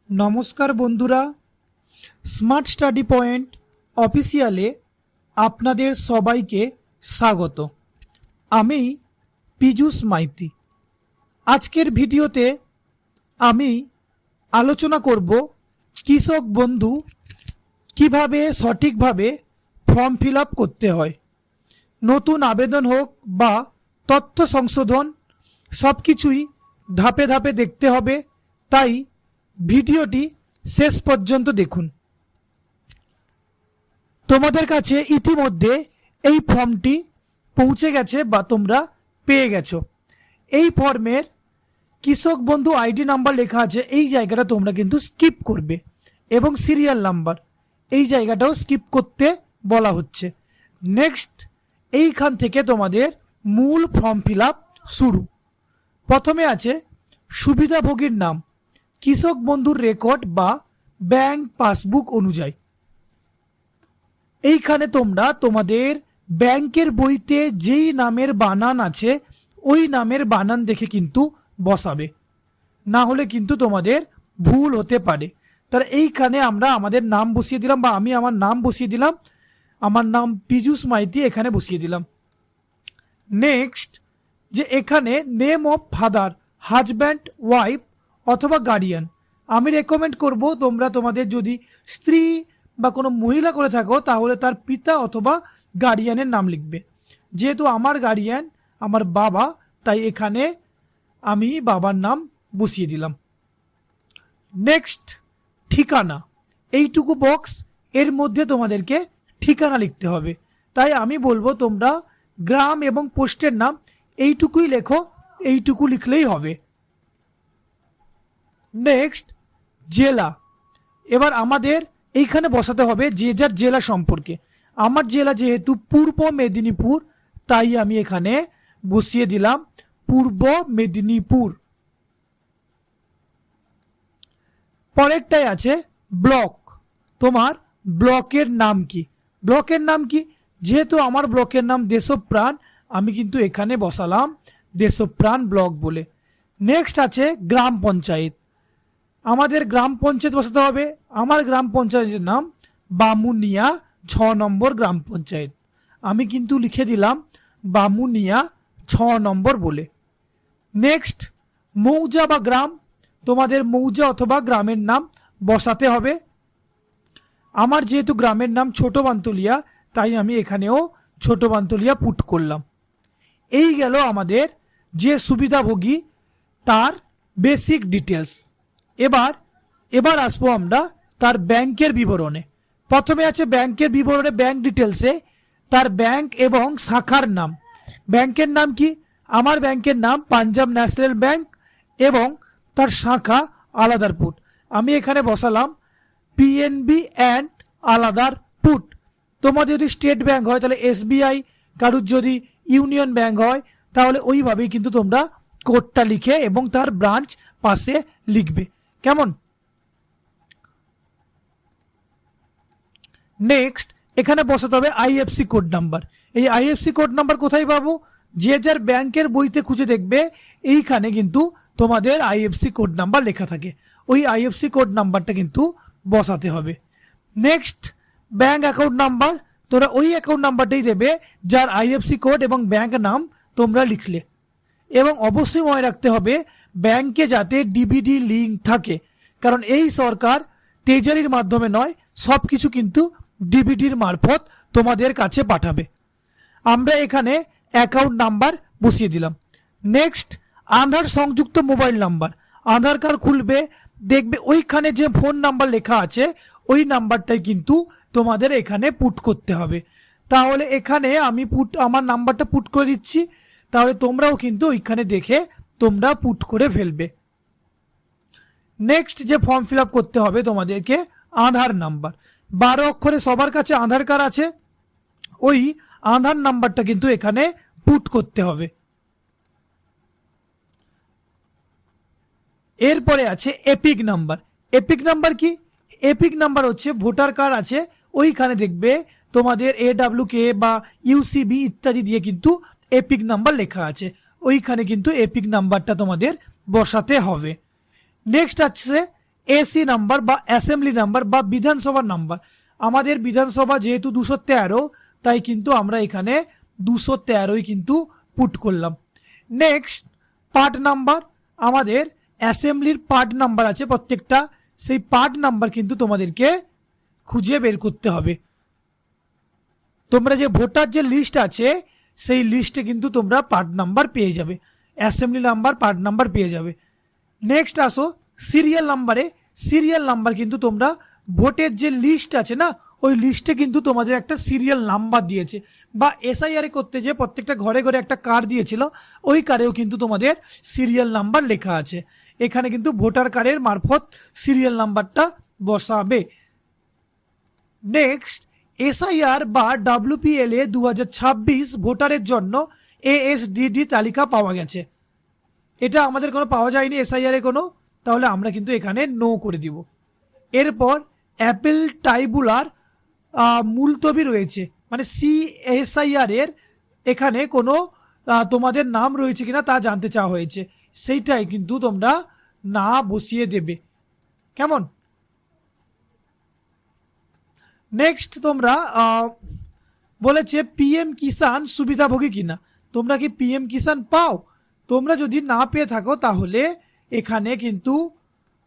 नमस्कार बंधुरा smart study point अफिसियाले आपनादेर सबाइके स्वागत। आमी पीयूष माइती। आजकेर भिडियोते आमी आलोचना करब कृषक बंधु किभाबे सठिकभाबे फर्म फिल आप करते हय। नतून आवेदन होक बा तथ्य संशोधन सबकिछुई धापे धापे देखते हबे, ताई ভিডিওটি শেষ পর্যন্ত দেখুন। তোমাদের কাছে ইতিমধ্যে এই ফর্মটি পৌঁছে গেছে বা তোমরা পেয়ে গেছো। এই ফর্মের কৃষক বন্ধু আইডি নাম্বার লেখা আছে, এই জায়গাটা তোমরা কিন্তু স্কিপ করবে এবং সিরিয়াল নাম্বার এই জায়গাটাও স্কিপ করতে বলা হচ্ছে। নেক্সট এইখান থেকে তোমাদের মূল ফর্ম ফিল আপ শুরু। প্রথমে আছে সুবিধাভোগীর নাম, কৃষক বন্ধুর রেকর্ড বা ব্যাংক পাসবুক অনুযায়ী। এইখানে তোমরা তোমাদের ব্যাংকের বইতে যেই নামের বানান আছে ওই নামের বানান দেখে কিন্তু বসাবে, না হলে কিন্তু তোমাদের ভুল হতে পারে। তার এইখানে আমরা আমাদের নাম বসিয়ে দিলাম বা আমি আমার নাম বসিয়ে দিলাম, আমার নাম পীযূষ মাইতি এখানে বসিয়ে দিলাম। নেক্সট যে এখানে name of father, husband, wife অথবা গার্ডিয়ান। আমি রেকমেন্ড করব তোমরা তোমাদের যদি স্ত্রী বা কোনো মহিলা করে থাকো তাহলে তার পিতা অথবা গার্ডিয়ানের নাম লিখবে। যেহেতু আমার গার্ডিয়ান আমার বাবা, তাই এখানে আমি বাবার নাম বসিয়ে দিলাম। নেক্সট ঠিকানা, এইটুকু বক্স এর মধ্যে তোমাদেরকে ঠিকানা লিখতে হবে, তাই আমি বলবো তোমরা গ্রাম এবং পোস্টের নাম এইটুকুই লেখো, এইটুকু লিখলেই হবে। নেক্সট জেলা, এবার আমাদের এইখানে বসাতে হবে যে যার জেলা সম্পর্কে। আমার জেলা যেহেতু পূর্ব মেদিনীপুর, তাই আমি এখানে বসিয়ে দিলাম পূর্ব মেদিনীপুর। পরেরটাই আছে ব্লক, তোমার ব্লকের নাম কি? ব্লকের নাম কি? যেহেতু আমার ব্লকের নাম দেশপ্রাণ, আমি কিন্তু এখানে বসালাম দেশপ্রাণ ব্লক বলে। নেক্সট আছে গ্রাম পঞ্চায়েত, আমাদের গ্রাম পঞ্চায়েত বসাতে হবে। আমার গ্রাম পঞ্চায়েতের নাম বামুনিয়া 6 নম্বর গ্রাম পঞ্চায়েত, আমি কিন্তু লিখে দিলাম বামুনিয়া 6 নম্বর বলে। নেক্সট মৌজা বা গ্রাম, তোমাদের মৌজা অথবা গ্রামের নাম বসাতে হবে। আমার যেহেতু গ্রামের নাম ছোট বান্তলিয়া, তাই আমি এখানেও ছোট বান্তলিয়া পুট করলাম। এই গেল আমাদের যে সুবিধাভোগী তার বেসিক ডিটেলস। এবার আসবো আমরা তার ব্যাংকের বিবরণে। প্রথমে আছে ব্যাংকের বিবরণে, ব্যাংক ডিটেলসে তার ব্যাংক এবং শাখার নাম। ব্যাংকের নাম কি? আমার ব্যাংকের নাম পাঞ্জাব ন্যাশনাল ব্যাংক এবং তার শাখা আলাদারপুর। আমি এখানে বসালাম পিএনবি অ্যান্ড আলাদারপুর। তোমাদের যদি স্টেট ব্যাংক হয় তাহলে এসবিআই, কারুর যদি ইউনিয়ন ব্যাংক হয় তাহলে ওইভাবেই কিন্তু তোমরা কোডটা লিখে এবং তার ব্রাঞ্চ পাশে লিখবে, কেমন? নেক্সট এখানে বসাতে হবে আইএফসি কোড নাম্বার। এই আইএফসি কোড নাম্বার কোথায় পাবো? যে যার ব্যাংকের বইতে খুঁজে দেখবে এইখানে কিন্তু তোমাদের আইএফসি কোড নাম্বার লেখা থাকে, ওই আইএফসি কোড নাম্বারটা কিন্তু বসাতে হবে। নেক্সট ব্যাংক অ্যাকাউন্ট নাম্বার, তোমরা ওই অ্যাকাউন্ট নাম্বারটাই দেবে যার আইএফসি কোড এবং ব্যাংক নাম তোমরা লিখলে। এবং অবশ্যই মনে রাখতে হবে ব্যাংকে যাতে ডিবিডি লিঙ্ক থাকে, কারণ এই সরকার ট্রেজারির মাধ্যমে নয়, সব কিছু কিন্তু ডিবিডির মারফত তোমাদের কাছে পাঠাবে। আমরা এখানে অ্যাকাউন্ট নাম্বার বসিয়ে দিলাম। নেক্সট আধার সংযুক্ত মোবাইল নাম্বার, আধার কার্ড খুলবে দেখবে ওইখানে যে ফোন নাম্বার লেখা আছে ওই নাম্বারটাই কিন্তু তোমাদের এখানে পুট করতে হবে। তাহলে এখানে আমি আমার নাম্বারটা পুট করে দিচ্ছি, তাহলে তোমরাও কিন্তু ওইখানে দেখে তোমরা পুট করে ফেলবে। নেক্সট যে ফর্ম ফিল আপ করতে হবে তোমাদেরকে আধার নাম্বার। 12 অক্ষরে সবার কাছে আধার কার্ড আছে, ওই আধার নাম্বারটা কিন্তু এখানে পুট করতে হবে। এরপরে আছে এপিক নাম্বার। এপিক নাম্বার কি? এপিক নাম্বার হচ্ছে ভোটার কার্ড আছে ওইখানে দেখবে তোমাদের AWK বা UCB ইত্যাদি দিয়ে কিন্তু এপিক নাম্বার লেখা আছে, ওইখানে কিন্তু এপিক নাম্বারটা তোমাদের বসাতে হবে। নেক্সট আছে এসি নাম্বার বা অ্যাসেম্বলি নাম্বার বা বিধানসভার নাম্বার। আমাদের বিধানসভা যেহেতু 213, তাই কিন্তু আমরা এখানে 213ই কিন্তু পুট করলাম। নেক্সট পার্ট নাম্বার, আমাদের অ্যাসেম্বলির পার্ট নাম্বার আছে প্রত্যেকটা, সেই পার্ট নাম্বার কিন্তু তোমাদেরকে খুঁজে বের করতে হবে। তোমরা যে ভোটার যে লিস্ট আছে সেই লিস্টে কিন্তু তোমরা পার্ট নাম্বার পেয়ে যাবে, অ্যাসেম্বলি নাম্বার পার্ট নাম্বার পেয়ে যাবে। নেক্সট আসো সিরিয়াল নাম্বারে। সিরিয়াল নাম্বার কিন্তু তোমরা ভোটের যে লিস্ট আছে না, ওই লিস্টে কিন্তু তোমাদের একটা সিরিয়াল নাম্বার দিয়েছে, বা এসআইআর করতে যে প্রত্যেকটা ঘরে ঘরে একটা কার্ড দিয়েছিল, ওই কার্ডেও কিন্তু তোমাদের সিরিয়াল নাম্বার লেখা আছে। এখানে কিন্তু ভোটার কার্ডের মারফত সিরিয়াল নাম্বারটা বসাবে। নেক্সট এসআইআর বা WPLA 2026 ভোটারের জন্য ASDD তালিকা পাওয়া গেছে। এটা আমাদের কোনো পাওয়া যায়নি এসআইআর কোনো, তাহলে আমরা কিন্তু এখানে নো করে দিব। এরপর অ্যাপেল ট্রাইব্যুনাল মুলতবি রয়েছে, মানে CSIR এর এখানে কোনো তোমাদের নাম রয়েছে কিনা তা জানতে চাওয়া হয়েছে, সেইটাই কিন্তু তোমরা না বসিয়ে দেবে, কেমন? নেক্সট তোমরা বলেছে PM কিষাণ সুবিধাভোগী কিনা, তোমরা কি PM কিষাণ পাও? তোমরা যদি না পেয়ে থাকো তাহলে এখানে কিন্তু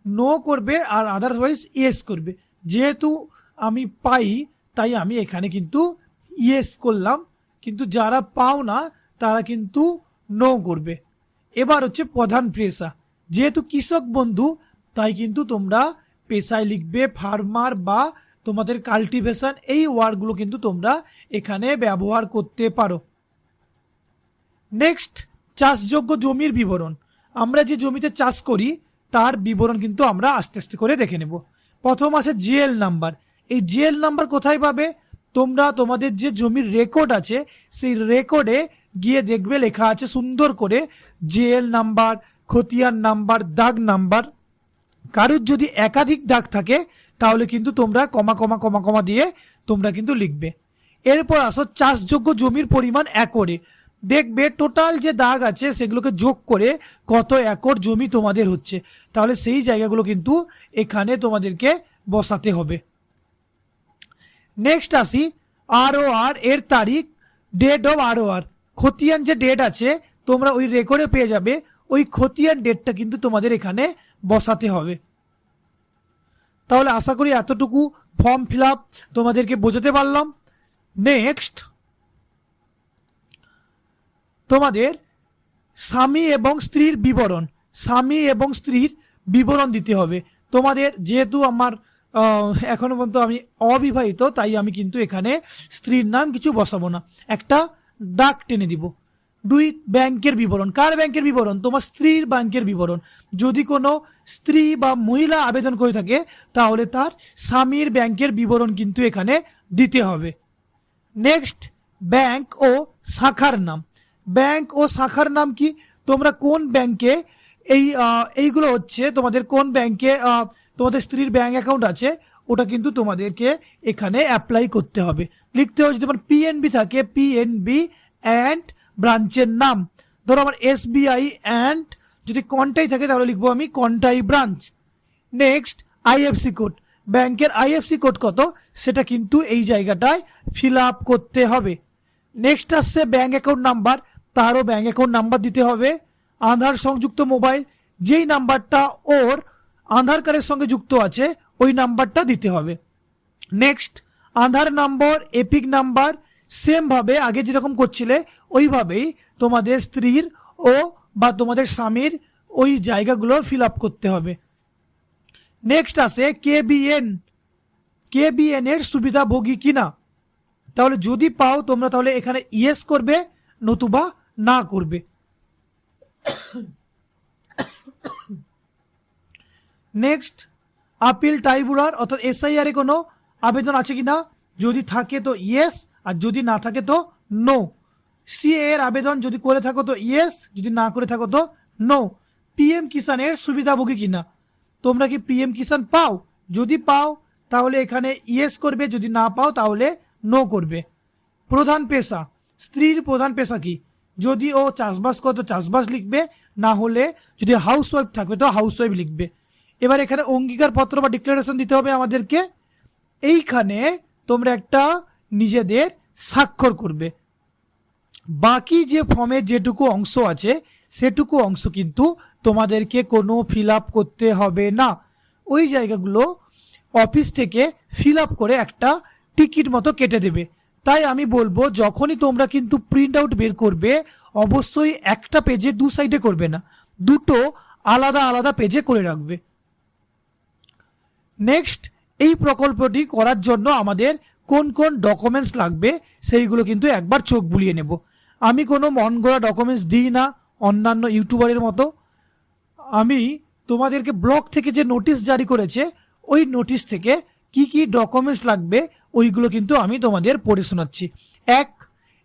নো করবে, আর আদারওয়াইজ ইয়েস করবে। যেহেতু আমি পাই তাই আমি এখানে কিন্তু ইয়েস করলাম, কিন্তু যারা পাও না তারা কিন্তু নো করবে। এবার হচ্ছে প্রধান পেশা, যেহেতু কৃষক বন্ধু তাই কিন্তু তোমরা পেশায় লিখবে ফার্মার বা তোমাদের কাল্টিভেশন, এই ওয়ার্ডগুলো কিন্তু তোমরা এখানে ব্যবহার করতে পারো। নেক্সট চাষযোগ্য জমির বিবরণ, আমরা যে জমিতে চাষ করি তার বিবরণ কিন্তু আমরা আস্তে আস্তে করে দেখে নেব। প্রথম আছে জিএল নাম্বার। এই জিএল নাম্বার কোথায় পাবে? তোমরা তোমাদের যে জমির রেকর্ড আছে সেই রেকর্ডে গিয়ে দেখবে লেখা আছে সুন্দর করে জিএল নাম্বার, খতিয়ান নাম্বার, দাগ নাম্বার। কারোর যদি একাধিক দাগ থাকে তাহলে কিন্তু তোমরা কমা কমা কমা কমা দিয়ে তোমরা কিন্তু লিখবে। এরপর আসো চাষযোগ্য জমির পরিমাণ একরে, দেখবে টোটাল যে দাগ আছে সেগুলোকে যোগ করে কত একর জমি তোমাদের হচ্ছে, তাহলে সেই জায়গাগুলো কিন্তু এখানে তোমাদেরকে বসাতে হবে। নেক্সট আসি ROR এর তারিখ, ডেট অফ ROR। খতিয়ান যে ডেট আছে তোমরা ওই রেকর্ডে পেয়ে যাবে, ওই খতিয়ান ডেটটা কিন্তু তোমাদের এখানে বসাতে হবে। তাহলে আশা করি এতটুকু ফর্ম ফিল আপ তোমাদেরকে বোঝাতে পারলাম। নেক্সট তোমাদের স্বামী এবং স্ত্রীর বিবরণ, স্বামী এবং স্ত্রীর বিবরণ দিতে হবে তোমাদের। যেহেতু আমার এখনো পর্যন্ত আমি অবিবাহিত তাই আমি কিন্তু এখানে স্ত্রীর নাম কিছু বসাবো না, একটা দাগ টেনে দিব। 2 ব্যাংকের বিবরণ, কার ব্যাংকের বিবরণ? তোমার স্ত্রীর ব্যাংকের বিবরণ। যদি কোনো স্ত্রী বা মহিলা আবেদন করে থাকে তাহলে তার স্বামীর ব্যাংকের বিবরণ কিন্তু এখানে দিতে হবে। নেক্সট ব্যাংক ও শাখার নাম। ব্যাংক ও শাখার নাম কি? তোমরা কোন ব্যাংকে এইগুলো হচ্ছে তোমাদের কোন ব্যাংকে তোমাদের স্ত্রীর ব্যাংক অ্যাকাউন্ট আছে ওটা কিন্তু তোমাদেরকে এখানে অ্যাপ্লাই করতে হবে, লিখতে হবে। যদি তোমার PNB থাকে PNB অ্যান্ড ব্রাঞ্চের নাম, ধরো আমার SBI অ্যান্ড যদি কন্টাই থাকে তাহলে লিখবো আমি Contai branch. Next IFSC code, ব্যাংকের IFSC কোড কত সেটা কিন্তু এই জায়গাটায় ফিল আপ করতে হবে। নেক্সট আসছে ব্যাংক অ্যাকাউন্ট নাম্বার, তারও ব্যাংক অ্যাকাউন্ট নাম্বার দিতে হবে। আধার সংযুক্ত মোবাইল, যেই নাম্বারটা ওর আধার কার্ডের সঙ্গে যুক্ত আছে ওই নাম্বারটা দিতে হবে। নেক্সট আধার নম্বর, এপিক নাম্বার, সেমভাবে আগে যেরকম করছিলে ওইভাবেই তোমাদের স্ত্রীর ও বা তোমাদের স্বামীর ওই জায়গাগুলো ফিল আপ করতে হবে। নেক্সট আসে KBN, KBN এর সুবিধাভোগী কিনা, তাহলে যদি পাও তোমরা তাহলে এখানে ইয়েস করবে, নতুবা না করবে। নেক্সট আপিল ট্রাইব্যুনাল অর্থাৎ SIR এ কোনো আবেদন আছে কিনা, যদি থাকে তো ইয়েস, আর যদি না থাকে তো নো। CA এর আবেদন যদি করে থাকো তো ইয়েস, যদি না করে থাকো তো নো। PM কিষাণের সুবিধাভোগী কিনা, তোমরা কি PM কিষাণ পাও? যদি পাও তাহলে এখানে ইয়েস করবে, যদি না পাও তাহলে নো করবে। প্রধান পেশা, স্ত্রীর প্রধান পেশা কি? যদি ও চাষবাস করে তো চাষবাস লিখবে, না হলে যদি হাউসওয়াইফ থাকবে তো হাউসওয়াইফ লিখবে। এবার এখানে অঙ্গীকারপত্র বা ডিক্লারেশন দিতে হবে আমাদেরকে। এইখানে তোমরা একটা নিজেদের স্বাক্ষর করবে। বাকি যে ফর্মের যেটুকু অংশ আছে সেটুকু অংশ কিন্তু তোমাদেরকে কোনো ফিল আপ করতে হবে না। ওই জায়গাগুলো অফিস থেকে ফিল আপ করে একটা টিকিট মতো কেটে দেবে। তাই আমি বলবো যখনই তোমরা কিন্তু প্রিন্ট আউট বের করবে অবশ্যই একটা পেজে দু সাইডে করবে না, দুটো আলাদা আলাদা পেজে করে রাখবে। নেক্সট, এই প্রকল্পটি করার জন্য আমাদের কোন কোন ডকুমেন্টস লাগবে সেইগুলো কিন্তু একবার চোখ বুলিয়ে নেব। আমি কোনো মন গড়া ডকুমেন্টস দিই না অন্যান্য ইউটিউবারের মতো। আমি তোমাদেরকে ব্লক থেকে যে নোটিশ জারি করেছে ওই নোটিশ থেকে কি কি ডকুমেন্টস লাগবে ওইগুলো কিন্তু আমি তোমাদের পড়ে শোনাচ্ছি। এক,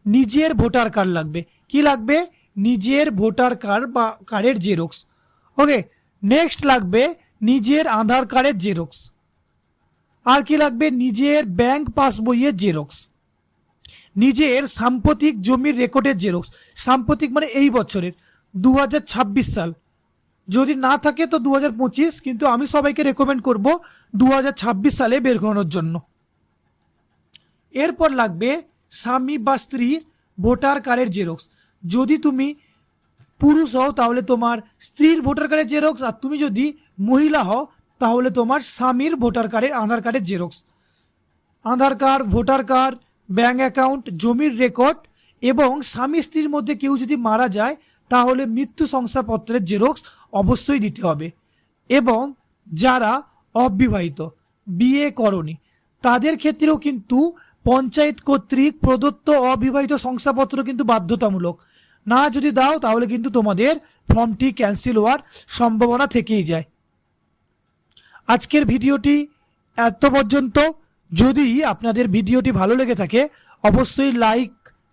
নিজের ভোটার কার্ড লাগবে। কি লাগবে? নিজের ভোটার কার্ড বা কার্ডের জেরক্স। ওকে। নেক্সট লাগবে নিজের আধার কার্ডের জেরক্স। আর কি লাগবে? নিজের ব্যাংক পাসবইয়ের জেরক্স, নিজের সাম্প্রতিক জমির রেকর্ডের জেরক্স। সাম্প্রতিক মানে এই বছরের 2026 সাল, যদি না থাকে তো 2025, কিন্তু আমি সবাইকে রেকমেন্ড করব 2026 সালে বের করানোর জন্য। এরপর লাগবে স্বামী বা স্ত্রীর ভোটার কার্ডের জেরক্স। যদি তুমি পুরুষ হও তাহলে তোমার স্ত্রীর ভোটার কার্ডের জেরক্স, আর তুমি যদি মহিলা হও তাহলে তোমার স্বামীর ভোটার কার্ডের আধার কার্ডের xerox. Aadhaar card, voter card, bank account, জমির রেকর্ড এবং স্বামী স্ত্রীর মধ্যে কেউ যদি মারা যায় তাহলে মৃত্যু শংসাপত্রের জেরক্স অবশ্যই দিতে হবে। এবং যারা অবিবাহিত, বিয়ে করনি, তাদের ক্ষেত্রেও কিন্তু পঞ্চায়েত কর্তৃক প্রদত্ত অবিবাহিত শংসাপত্র কিন্তু বাধ্যতামূলক। না যদি দাও তাহলে কিন্তু তোমাদের ফর্মটি ক্যান্সেল হওয়ার সম্ভাবনা থেকেই যায়। আজকের ভিডিওটি এত পর্যন্ত। যদি আপনাদের ভিডিওটি ভালো লেগে থাকে অবশ্যই লাইক,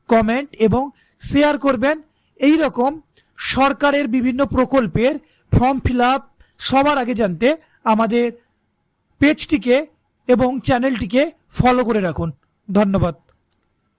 কমেন্ট এবং শেয়ার করবেন। এই রকম সরকারের বিভিন্ন প্রকল্পের ফর্ম ফিল আপ সবার আগে জানতে আমাদের পেজটিকে এবং চ্যানেলটিকে ফলো করে রাখুন। ধন্যবাদ।